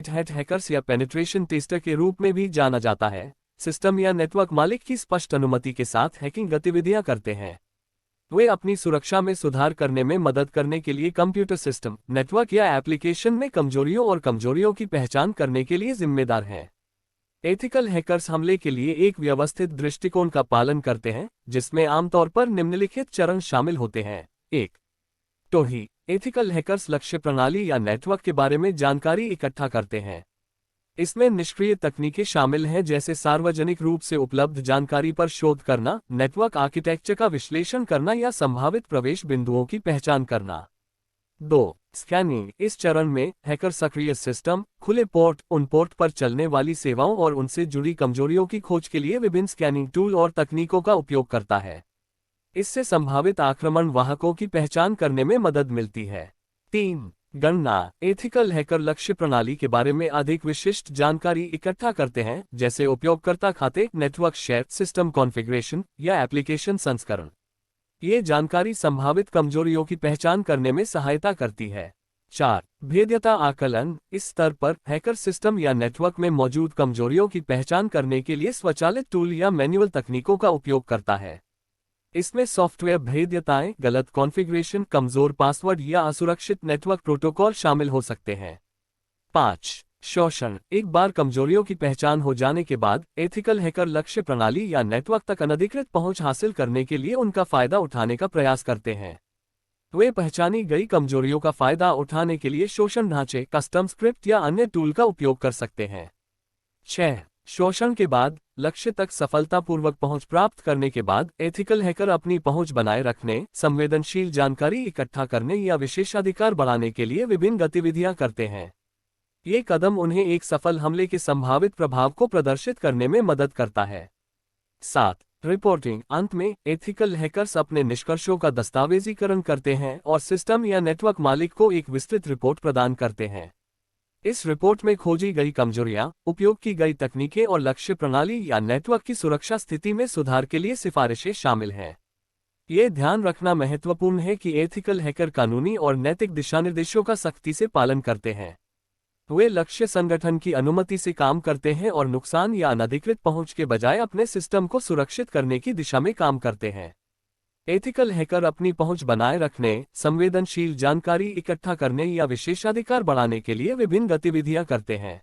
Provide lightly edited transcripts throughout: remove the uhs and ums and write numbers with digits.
Hat hackers या penetration tester के रूप में भी जाना जाता है, सिस्टम या नेटवर्क मालिक की स्पष्ट अनुमति के साथ हैकिंग गतिविधियां करते हैं। वे अपनी सुरक्षा में सुधार करने में मदद करने के लिए कंप्यूटर सिस्टम, नेटवर्क या एप्लीकेशन में कमजोरियों और कमजोरियों की पहचान करने के लिए जिम्मेदार हैं। एथिकल हैकर्स हमले के लिए एक व्यवस्थित दृष्टिकोण का पालन करते हैं, जिसमें आमतौर पर निम्नलिखित चरण शामिल होते हैं। 1. टोही एथिकल हैकर्स लक्ष्य प्रणाली या नेटवर्क के बारे में जानकारी इकट्ठा करते हैं। इसमें निष्क्रिय तकनीकें शामिल हैं, जैसे सार्वजनिक रूप से उपलब्ध जानकारी पर शोध करना, नेटवर्क आर्किटेक्चर का विश्लेषण करना या संभावित प्रवेश बिंदुओं की पहचान करना। 2. स्कैनिंग इस चरण में हैकर सक्रिय सिस्टम, खुले पोर्ट, उन पोर्ट पर चलने वाली सेवाओं और उनसे जुड़ी कमजोरियों की खोज के लिए विभिन्न स्कैनिंग टूल और तकनीकों का उपयोग करता है। इससे संभावित आक्रमण वाहकों की पहचान करने में मदद मिलती है। 3. गणना एथिकल हैकर लक्ष्य प्रणाली के बारे में अधिक विशिष्ट जानकारी इकट्ठा करते हैं, जैसे उपयोगकर्ता खाते, नेटवर्क शेयर, सिस्टम कॉन्फ़िगरेशन या एप्लीकेशन संस्करण। ये जानकारी संभावित कमजोरियों की पहचान करने में सहायता करती है। 4. भेद्यता आकलन इस स्तर पर हैकर सिस्टम या नेटवर्क में मौजूद कमजोरियों की पहचान करने के लिए स्वचालित टूल या मैनुअल तकनीकों का उपयोग करता है। इसमें सॉफ्टवेयर भेद्यताएं, गलत कॉन्फ़िगरेशन, कमजोर पासवर्ड या असुरक्षित नेटवर्क प्रोटोकॉल शामिल हो सकते हैं। 5. शोषण एक बार कमजोरियों की पहचान हो जाने के बाद एथिकल हैकर लक्ष्य प्रणाली या नेटवर्क तक अनधिकृत पहुंच हासिल करने के लिए उनका फायदा उठाने का प्रयास करते हैं। वे पहचानी गई कमजोरियों का फायदा उठाने के लिए शोषण ढांचे, कस्टम स्क्रिप्ट या अन्य टूल का उपयोग कर सकते हैं। 6. शोषण के बाद लक्ष्य तक सफलतापूर्वक पहुंच प्राप्त करने के बाद एथिकल हैकर अपनी पहुंच बनाए रखने, संवेदनशील जानकारी इकट्ठा करने या विशेषाधिकार बढ़ाने के लिए विभिन्न गतिविधियां करते हैं। ये कदम उन्हें एक सफल हमले के संभावित प्रभाव को प्रदर्शित करने में मदद करता है। 7. रिपोर्टिंग अंत में एथिकल हैकर्स अपने निष्कर्षों का दस्तावेजीकरण करते हैं और सिस्टम या नेटवर्क मालिक को एक विस्तृत रिपोर्ट प्रदान करते हैं। इस रिपोर्ट में खोजी गई कमजोरियां, उपयोग की गई तकनीकें और लक्ष्य प्रणाली या नेटवर्क की सुरक्षा स्थिति में सुधार के लिए सिफारिशें शामिल हैं। ये ध्यान रखना महत्वपूर्ण है कि एथिकल हैकर कानूनी और नैतिक दिशानिर्देशों का सख्ती से पालन करते हैं। वे लक्ष्य संगठन की अनुमति से काम करते हैं और नुकसान या अनधिकृत पहुंच के बजाय अपने सिस्टम को सुरक्षित करने की दिशा में काम करते हैं। एथिकल हैकर अपनी पहुंच बनाए रखने, संवेदनशील जानकारी इकट्ठा करने या विशेषाधिकार बढ़ाने के लिए विभिन्न गतिविधियां करते हैं।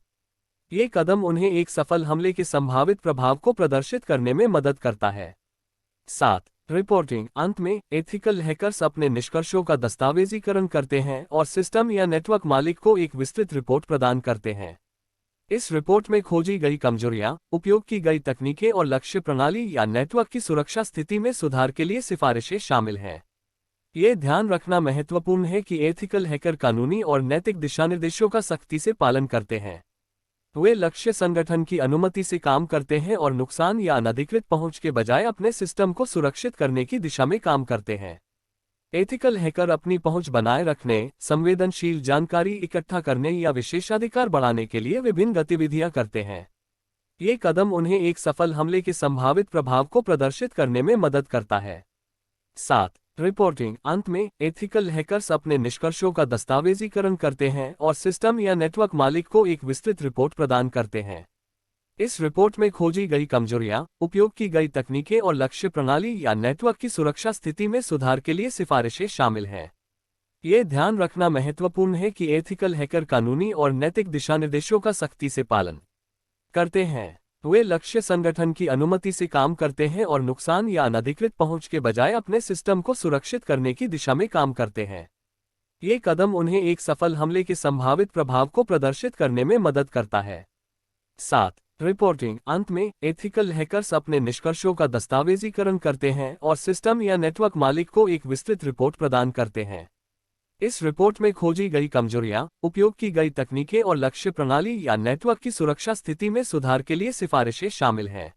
ये कदम उन्हें एक सफल हमले के संभावित प्रभाव को प्रदर्शित करने में मदद करता है। 7. रिपोर्टिंग अंत में एथिकल हैकर्स अपने निष्कर्षों का दस्तावेजीकरण करते हैं और सिस्टम या नेटवर्क मालिक को एक विस्तृत रिपोर्ट प्रदान करते हैं। इस रिपोर्ट में खोजी गई कमजोरियां, उपयोग की गई तकनीकें और लक्ष्य प्रणाली या नेटवर्क की सुरक्षा स्थिति में सुधार के लिए सिफारिशें शामिल हैं। ये ध्यान रखना महत्वपूर्ण है कि एथिकल हैकर कानूनी और नैतिक दिशानिर्देशों का सख्ती से पालन करते हैं। वे लक्ष्य संगठन की अनुमति से काम करते हैं और नुकसान या अनधिकृत पहुंच के बजाय अपने सिस्टम को सुरक्षित करने की दिशा में काम करते हैं। एथिकल हैकर अपनी पहुंच बनाए रखने, संवेदनशील जानकारी इकट्ठा करने या विशेषाधिकार बढ़ाने के लिए विभिन्न गतिविधियां करते हैं। ये कदम उन्हें एक सफल हमले के संभावित प्रभाव को प्रदर्शित करने में मदद करता है। 7. रिपोर्टिंग अंत में एथिकल हैकर्स अपने निष्कर्षों का दस्तावेजीकरण करते हैं और सिस्टम या नेटवर्क मालिक को एक विस्तृत रिपोर्ट प्रदान करते हैं। इस रिपोर्ट में खोजी गई कमजोरियां, उपयोग की गई तकनीकें और लक्ष्य प्रणाली या नेटवर्क की सुरक्षा स्थिति में सुधार के लिए सिफारिशें शामिल हैं। ये ध्यान रखना महत्वपूर्ण है कि एथिकल हैकर कानूनी और नैतिक दिशानिर्देशों का सख्ती से पालन करते हैं। वे लक्ष्य संगठन की अनुमति से काम करते हैं और नुकसान या अनधिकृत पहुंच के बजाय अपने सिस्टम को सुरक्षित करने की दिशा में काम करते हैं। ये कदम उन्हें एक सफल हमले के संभावित प्रभाव को प्रदर्शित करने में मदद करता है। 7. रिपोर्टिंग अंत में एथिकल हैकर्स अपने निष्कर्षों का दस्तावेजीकरण करते हैं और सिस्टम या नेटवर्क मालिक को एक विस्तृत रिपोर्ट प्रदान करते हैं। इस रिपोर्ट में खोजी गई कमजोरियां, उपयोग की गई तकनीकें और लक्ष्य प्रणाली या नेटवर्क की सुरक्षा स्थिति में सुधार के लिए सिफारिशें शामिल हैं।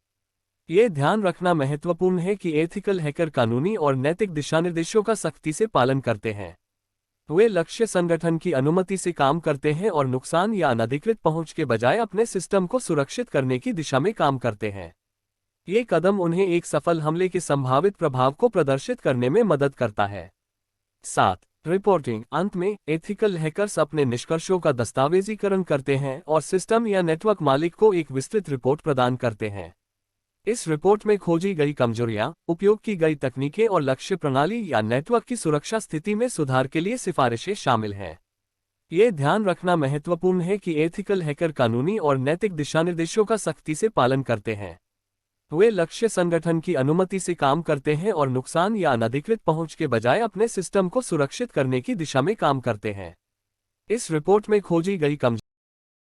ये ध्यान रखना महत्वपूर्ण है कि एथिकल हैकर कानूनी और नैतिक दिशानिर्देशों का सख्ती से पालन करते हैं। वे लक्ष्य संगठन की अनुमति से काम करते हैं और नुकसान या अनधिकृत पहुंच के बजाय अपने सिस्टम को सुरक्षित करने की दिशा में काम करते हैं। ये कदम उन्हें एक सफल हमले के संभावित प्रभाव को प्रदर्शित करने में मदद करता है। 7. रिपोर्टिंग अंत में एथिकल हैकर्स अपने निष्कर्षों का दस्तावेजीकरण करते हैं और सिस्टम या नेटवर्क मालिक को एक विस्तृत रिपोर्ट प्रदान करते हैं। इस रिपोर्ट में खोजी गई कमजोरियां, उपयोग की गई तकनीकें और लक्ष्य प्रणाली या नेटवर्क की सुरक्षा स्थिति में सुधार के लिए सिफारिशें शामिल हैं। ये ध्यान रखना महत्वपूर्ण है कि एथिकल हैकर कानूनी और नैतिक दिशानिर्देशों का सख्ती से पालन करते हैं। वे लक्ष्य संगठन की अनुमति से काम करते हैं और नुकसान या अनधिकृत पहुंच के बजाय अपने सिस्टम को सुरक्षित करने की दिशा में काम करते हैं। इस रिपोर्ट में खोजी गई